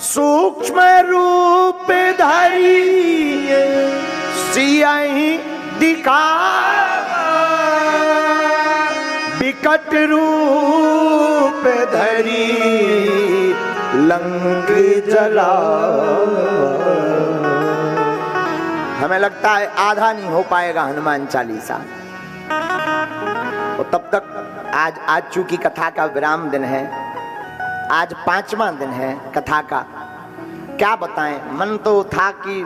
सूक्ष्म रूप धरी सियहि दिखा, विकट रूप धरी लंक जला। हमें लगता है आधा नहीं हो पाएगा हनुमान चालीसा, और तब तक आज चूंकि कथा का विराम दिन है, आज 5वां दिन है कथा का। क्या बताएं, मन तो था कि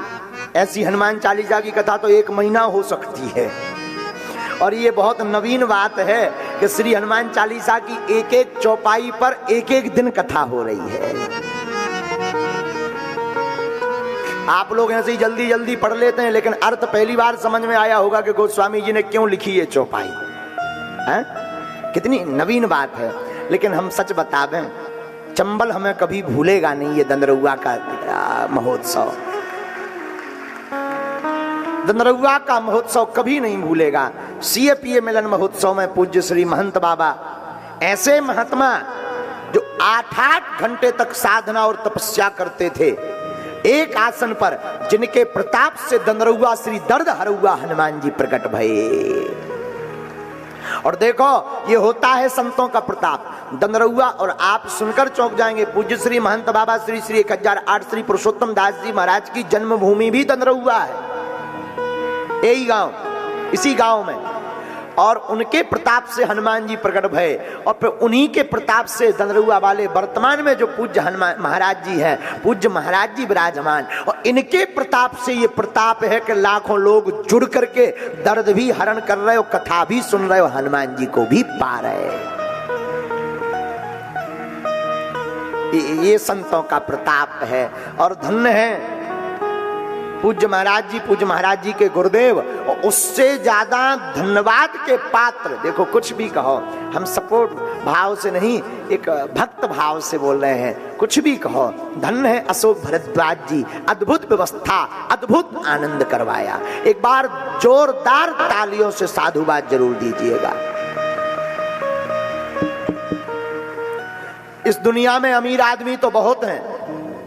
ऐसी हनुमान चालीसा की कथा तो 1 महीना हो सकती है, और ये बहुत नवीन बात है कि श्री हनुमान चालीसा की एक एक चौपाई पर एक एक दिन कथा हो रही है। आप लोग ऐसे ही जल्दी जल्दी पढ़ लेते हैं, लेकिन अर्थ पहली बार समझ में आया होगा कि गोस्वामी जी ने क्यों लिखी ये चौपाई है। कितनी नवीन बात है। लेकिन हम सच बतावें, चंबल हमें कभी भूलेगा नहीं ये दंदरउआ का महोत्सव। दंदरउआ का महोत्सव कभी नहीं भूलेगा। सीएपीए मिलन महोत्सव में पूज्य श्री महंत बाबा, ऐसे महात्मा जो 8-8 घंटे तक साधना और तपस्या करते थे एक आसन पर, जिनके प्रताप से दंदरउआ श्री दर्द हरउआ हनुमान जी प्रकट भये। और देखो, ये होता है संतों का प्रताप। दंदरउआ, और आप सुनकर चौंक जाएंगे, पूज्य श्री महंत बाबा श्री श्री 1008 श्री पुरुषोत्तम दास जी महाराज की जन्मभूमि भी दंदरउआ है, यही गांव, इसी गांव में। और उनके प्रताप से हनुमान जी प्रकट भये, और फिर उन्हीं के प्रताप से दंदरउआ वाले वर्तमान में जो पूज्य हनुमान महाराज जी हैं, पूज्य महाराज जी विराजमान, और इनके प्रताप से ये प्रताप है कि लाखों लोग जुड़ करके दर्द भी हरण कर रहे हो, कथा भी सुन रहे हो, हनुमान जी को भी पा रहे। ये संतों का प्रताप है। और धन्य है पूज्य महाराज जी के गुरुदेव, और उससे ज्यादा धन्यवाद के पात्र। देखो, कुछ भी कहो, हम सपोर्ट भाव से नहीं, एक भक्त भाव से बोल रहे हैं। कुछ भी कहो, धन्य है अशोक भरद्वाज जी, अद्भुत व्यवस्था, अद्भुत आनंद करवाया। एक बार जोरदार तालियों से साधुवाद जरूर दीजिएगा। इस दुनिया में अमीर आदमी तो बहुत हैं,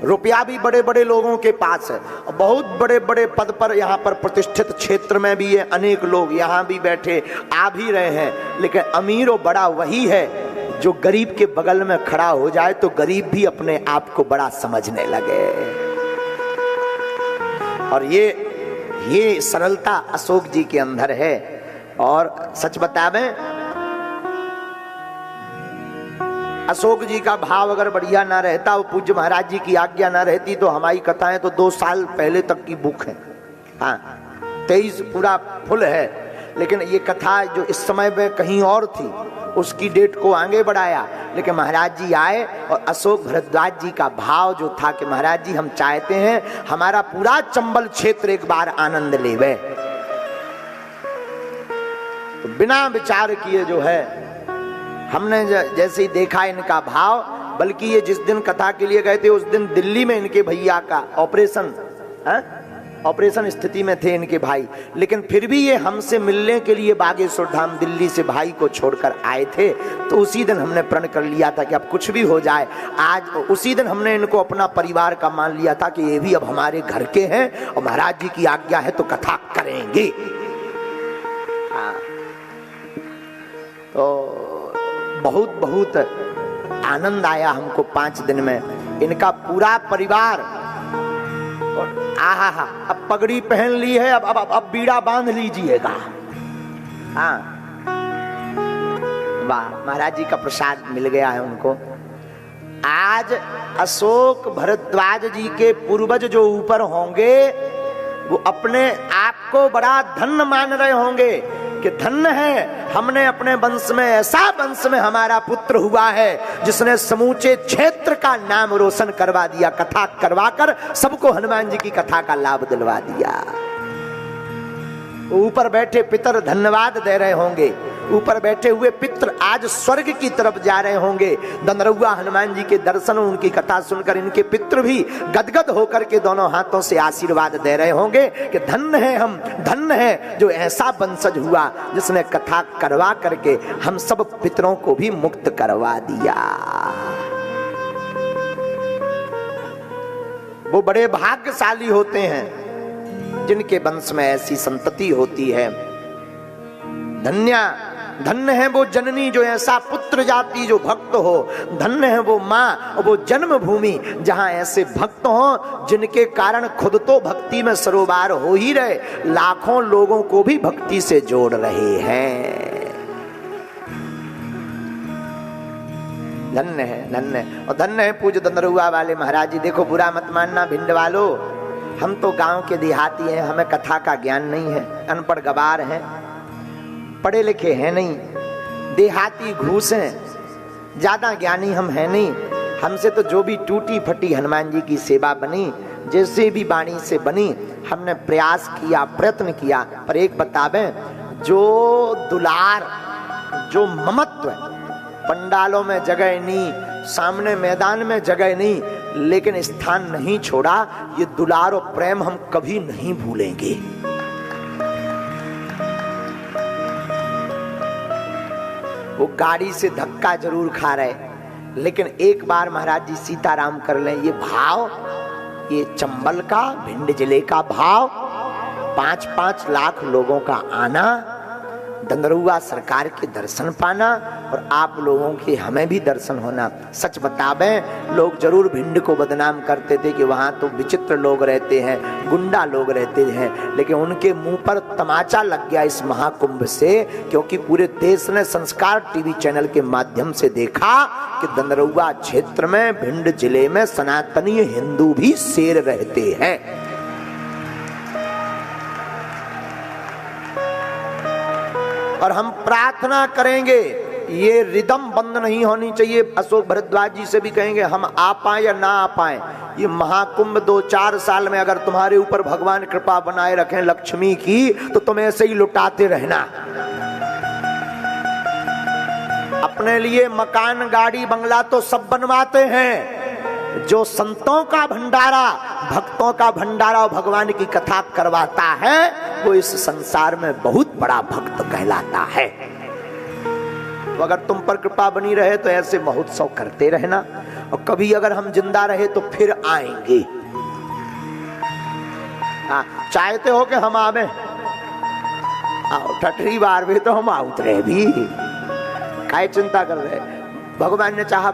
रुपया भी बड़े बड़े लोगों के पास है, बहुत बड़े बड़े पद पर, यहाँ पर प्रतिष्ठित क्षेत्र में भी है, अनेक लोग यहाँ भी बैठे आ भी रहे हैं। लेकिन अमीर और बड़ा वही है जो गरीब के बगल में खड़ा हो जाए तो गरीब भी अपने आप को बड़ा समझने लगे। और ये सरलता अशोक जी के अंदर है। और सच बतावें, अशोक जी का भाव अगर बढ़िया ना रहता, वो पूज्य महाराज जी की आज्ञा ना रहती, तो हमारी कथाएं तो 2 साल पहले तक की बुक है। हाँ, 23 पूरा फुल है। लेकिन ये कथा जो इस समय में कहीं और थी, उसकी डेट को आगे बढ़ाया। लेकिन महाराज जी आए, और अशोक भरद्वाज जी का भाव जो था कि महाराज जी, हम चाहते हैं हमारा पूरा चंबल क्षेत्र एक बार आनंद लेवे। तो बिना विचार किए जो है, हमने जैसे ही देखा इनका भाव, बल्कि ये जिस दिन कथा के लिए गए थे उस दिन दिल्ली में इनके भैया का ऑपरेशन स्थिति में थे इनके भाई, लेकिन फिर भी ये हमसे मिलने के लिए बागेश्वर धाम दिल्ली से भाई को छोड़कर आए थे। तो उसी दिन हमने प्रण कर लिया था कि अब कुछ भी हो जाए, आज उसी दिन हमने इनको अपना परिवार का मान लिया था कि ये भी अब हमारे घर के हैं, और महाराज जी की आज्ञा है तो कथा करेंगे। तो बहुत आनंद आया हमको 5 दिन में। इनका पूरा परिवार, और आहा, अब पगड़ी पहन ली है, अब बीड़ा बांध लीजिएगा। हाँ, वाह, महाराज जी का प्रसाद मिल गया है उनको। आज अशोक भरद्वाज जी के पूर्वज जो ऊपर होंगे, वो अपने आप को बड़ा धन्य मान रहे होंगे कि धन्य है, हमने अपने वंश में ऐसा वंश में हमारा पुत्र हुआ है जिसने समूचे क्षेत्र का नाम रोशन करवा दिया, कथा करवाकर सबको हनुमान जी की कथा का लाभ दिलवा दिया। ऊपर बैठे पितर धन्यवाद दे रहे होंगे, ऊपर बैठे हुए पितर आज स्वर्ग की तरफ जा रहे होंगे। दंदरउआ हनुमान जी के दर्शन, उनकी कथा सुनकर इनके पितर भी गदगद होकर के दोनों हाथों से आशीर्वाद दे रहे होंगे कि धन्य है हम, धन्य है जो ऐसा वंशज हुआ जिसने कथा करवा करके हम सब पितरों को भी मुक्त करवा दिया। वो बड़े भाग्यशाली होते हैं जिनके वंश में ऐसी संतति होती है। धन्य है वो जननी जो ऐसा पुत्र जाति जो भक्त हो। धन्य है वो माँ और वो जन्मभूमि जहां ऐसे भक्त हो जिनके कारण खुद तो भक्ति में सरोबार हो ही रहे, लाखों लोगों को भी भक्ति से जोड़ रहे हैं। धन्य है और धन्य है पूज्य दंदरुआ वाले महाराज जी। देखो बुरा मत मानना भिंड वालों, हम तो गांव के देहाती हैं, हमें कथा का ज्ञान नहीं है, अनपढ़ गवार हैं, पढ़े लिखे हैं नहीं, देहाती घूस हैं, ज्यादा ज्ञानी हम हैं नहीं। हमसे तो जो भी टूटी फटी हनुमान जी की सेवा बनी, जैसे भी वाणी से बनी, हमने प्रयास किया, प्रयत्न किया। पर एक बतावें, जो दुलार, जो ममत्व, पंडालों में जगह नहीं, सामने मैदान में जगह नहीं, लेकिन स्थान नहीं छोड़ा, ये दुलार और प्रेम हम कभी नहीं भूलेंगे। वो गाड़ी से धक्का जरूर खा रहे, लेकिन एक बार महाराज जी सीताराम कर लें, ये भाव, ये चंबल का, भिंड जिले का भाव, 5-5 लाख लोगों का आना, दंदरुआ सरकार के दर्शन पाना और आप लोगों के हमें भी दर्शन होना। सच बतावें, लोग जरूर भिंड को बदनाम करते थे कि वहां तो विचित्र लोग रहते हैं, गुंडा लोग रहते हैं, लेकिन उनके मुंह पर तमाचा लग गया इस महाकुंभ से, क्योंकि पूरे देश ने संस्कार टीवी चैनल के माध्यम से देखा कि दंदरुआ क्षेत्र में, भिंड जिले में सनातनी हिंदू भी शेर रहते हैं। और हम प्रार्थना करेंगे ये रिदम बंद नहीं होनी चाहिए। अशोक भारद्वाज जी से भी कहेंगे, हम आ पाए या ना आ पाए, ये महाकुंभ 2-4 साल में अगर तुम्हारे ऊपर भगवान कृपा बनाए रखें लक्ष्मी की, तो तुम ऐसे ही लुटाते रहना। अपने लिए मकान, गाड़ी, बंगला तो सब बनवाते हैं, जो संतों का भंडारा, भक्तों का भंडारा और भगवान की कथा करवाता है, वो इस संसार में बहुत बड़ा भक्त कहलाता है। तो अगर तुम पर कृपा बनी रहे तो ऐसे महोत्सव करते रहना, और कभी अगर हम जिंदा रहे तो फिर आएंगे। चाहते हो कि हम आवे, आओ, ठठरी बार भी तो हम आउत रहे भी, काय चिंता कर रहे। भगवान ने चाहा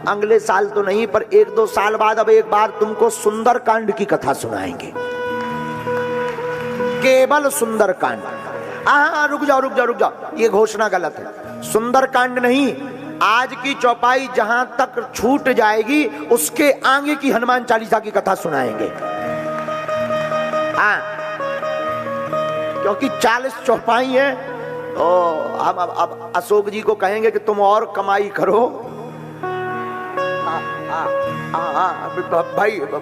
अगले साल तो नहीं, पर 1-2 साल बाद अब एक बार तुमको सुंदर कांड की कथा सुनाएंगे, केवल सुंदर कांड। रुक जाओ, ये घोषणा गलत है। सुंदर कांड नहीं, आज की चौपाई जहां तक छूट जाएगी उसके आगे की हनुमान चालीसा की कथा सुनाएंगे। क्योंकि 40 चौपाई है, तो हम अब अशोक जी को कहेंगे कि तुम और कमाई करो।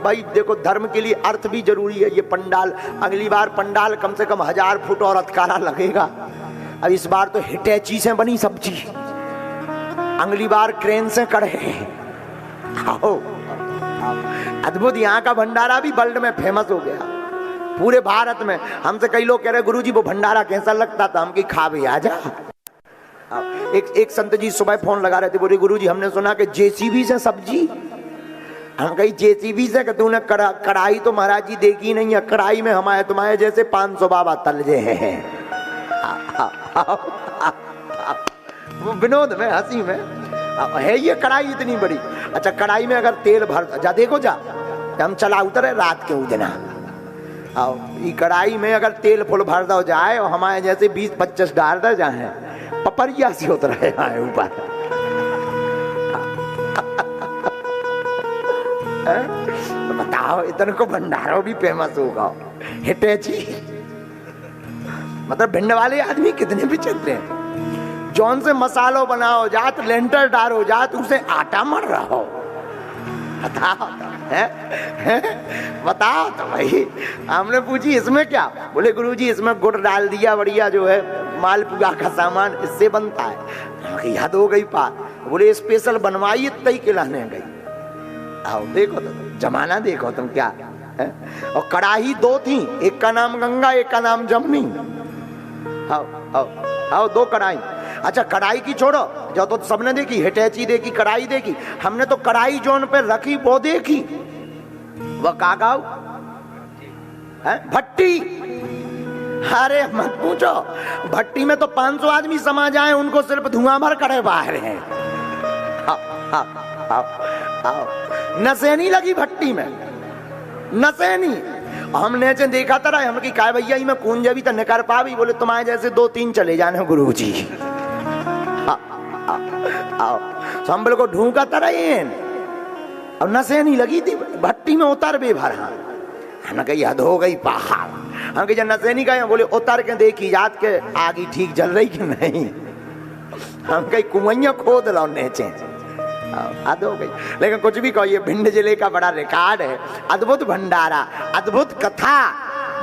भाई देखो, धर्म के लिए अर्थ भी जरूरी है। ये पंडाल, अगली बार पंडाल कम से कम 1000 फुट और अतकारा लगेगा। अब इस बार तो हिटैची से बनी सब्जी, अगली बार क्रेन से कड़े। आओ, अद्भुत, यहाँ का भंडारा भी वर्ल्ड में फेमस हो गया, पूरे भारत में। हमसे कई लोग कह रहे, गुरुजी वो भंडारा कैसा लगता था? हम की खा भी आ जा। एक संत जी सुबह फोन लगा रहे थे, बोले गुरुजी हमने सुना कि जेसीबी से सब्जी। हम कही जेसीबी से? कि तूने कढ़ाई तो महाराज जी देखी नहीं है, कढ़ाई में हमारे तुम्हारे जैसे 500 बाबा तलजे हैं। वो विनोद में, हंसी में है, ये कढ़ाई इतनी बड़ी। अच्छा, कढ़ाई में अगर तेल भर जा, देखो जा, हम चला उतरे रात के उजना, ये कढ़ाई में अगर तेल फुल भर दो जाए और हमारे जैसे 20-25 डाल दे जाए, पपरिया सी उतर रहे ऊपर। तो बताओ, इतने को भंडारों भी फेमस होगा। हिटैची मतलब भिंड वाले आदमी कितने भी चलते हैं। जौन से मसालो बनाओ जात, लेंटर डालो जात, उसे आटा मर रहा हो। बताओ बताओ तो भाई। हमने पूछी इसमें क्या? बोले गुरुजी इसमें गुड़ डाल दिया, बढ़िया जो है मालपुआ का सामान, इससे बनता है। याद हो गई बात। बोले स्पेशल बनवाई, तई खिलाने गई। आओ देखो तो, जमाना देखो तुम क्या है? और कढ़ाई 2 थी, एक का नाम गंगा, एक का नाम जमनी। आओ आओ आओ, 2 कढ़ाई। अच्छा, कढ़ाई की छोड़ो, जो तो सबने देखी, हिटैची देखी, कढ़ाई देखी। हमने तो कढ़ाई जोन पे रखी वो देखी, वह का गाऊ है भट्टी। अरे मत पूछो, भट्टी में तो 500 आदमी समा जाए, उनको सिर्फ धुआं भर करे बाहर हैं। आओ नसेनी लगी भट्टी में, नसेनी। हमने चे देखा था, हम की काय भैया मैं कौन जबी तो निकर पा भी, बोले तुम्हारे जैसे 2-3 चले जाने गुरु जी। आओ संभल को ढूंढा तरह और नसेनी लगी थी भट्टी में, उतर बे भर। हाँ हमने कही हद हो गई पहाड़। हम कही जब नसेनी गए, बोले उतर के देखी जात के आगे ठीक जल रही कि नहीं। हम कही कुआं खोद लो नीचे, हद हो गई। लेकिन कुछ भी कहो, ये भिंड जिले का बड़ा रिकॉर्ड है। अद्भुत भंडारा, अद्भुत कथा,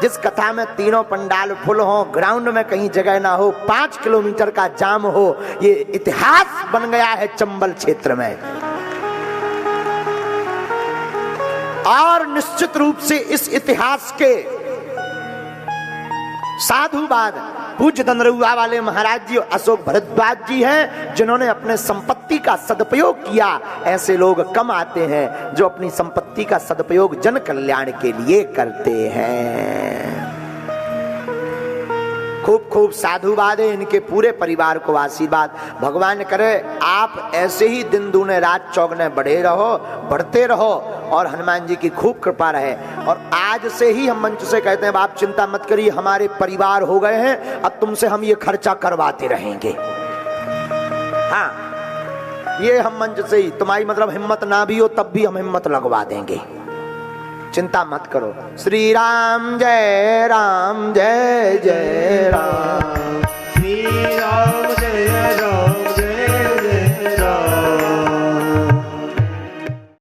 जिस कथा में तीनों पंडाल फुल हो, ग्राउंड में कहीं जगह ना हो, 5 किलोमीटर का जाम हो, ये इतिहास बन गया है चंबल क्षेत्र में। और निश्चित रूप से इस इतिहास के साधुवाद पूज्य दंदरुआ वाले महाराज जी अशोक भरद्वाज जी हैं, जिन्होंने अपने संपत्ति का सदुपयोग किया। ऐसे लोग कम आते हैं जो अपनी संपत्ति का सदुपयोग जन कल्याण के लिए करते हैं। खूब खूब साधुवाद है, इनके पूरे परिवार को आशीर्वाद। भगवान करे आप ऐसे ही दिन दूने रात चौगने बढ़े रहो, बढ़ते रहो, और हनुमान जी की खूब कृपा रहे। और आज से ही हम मंच से कहते हैं, आप चिंता मत करिए, हमारे परिवार हो गए हैं, अब तुमसे हम ये खर्चा करवाते रहेंगे। हाँ ये हम मंच से ही, तुम्हारी मतलब हिम्मत ना भी हो तब भी हम हिम्मत लगवा देंगे, चिंता मत करो। श्री राम जय राम, जय जय राम, श्री राम।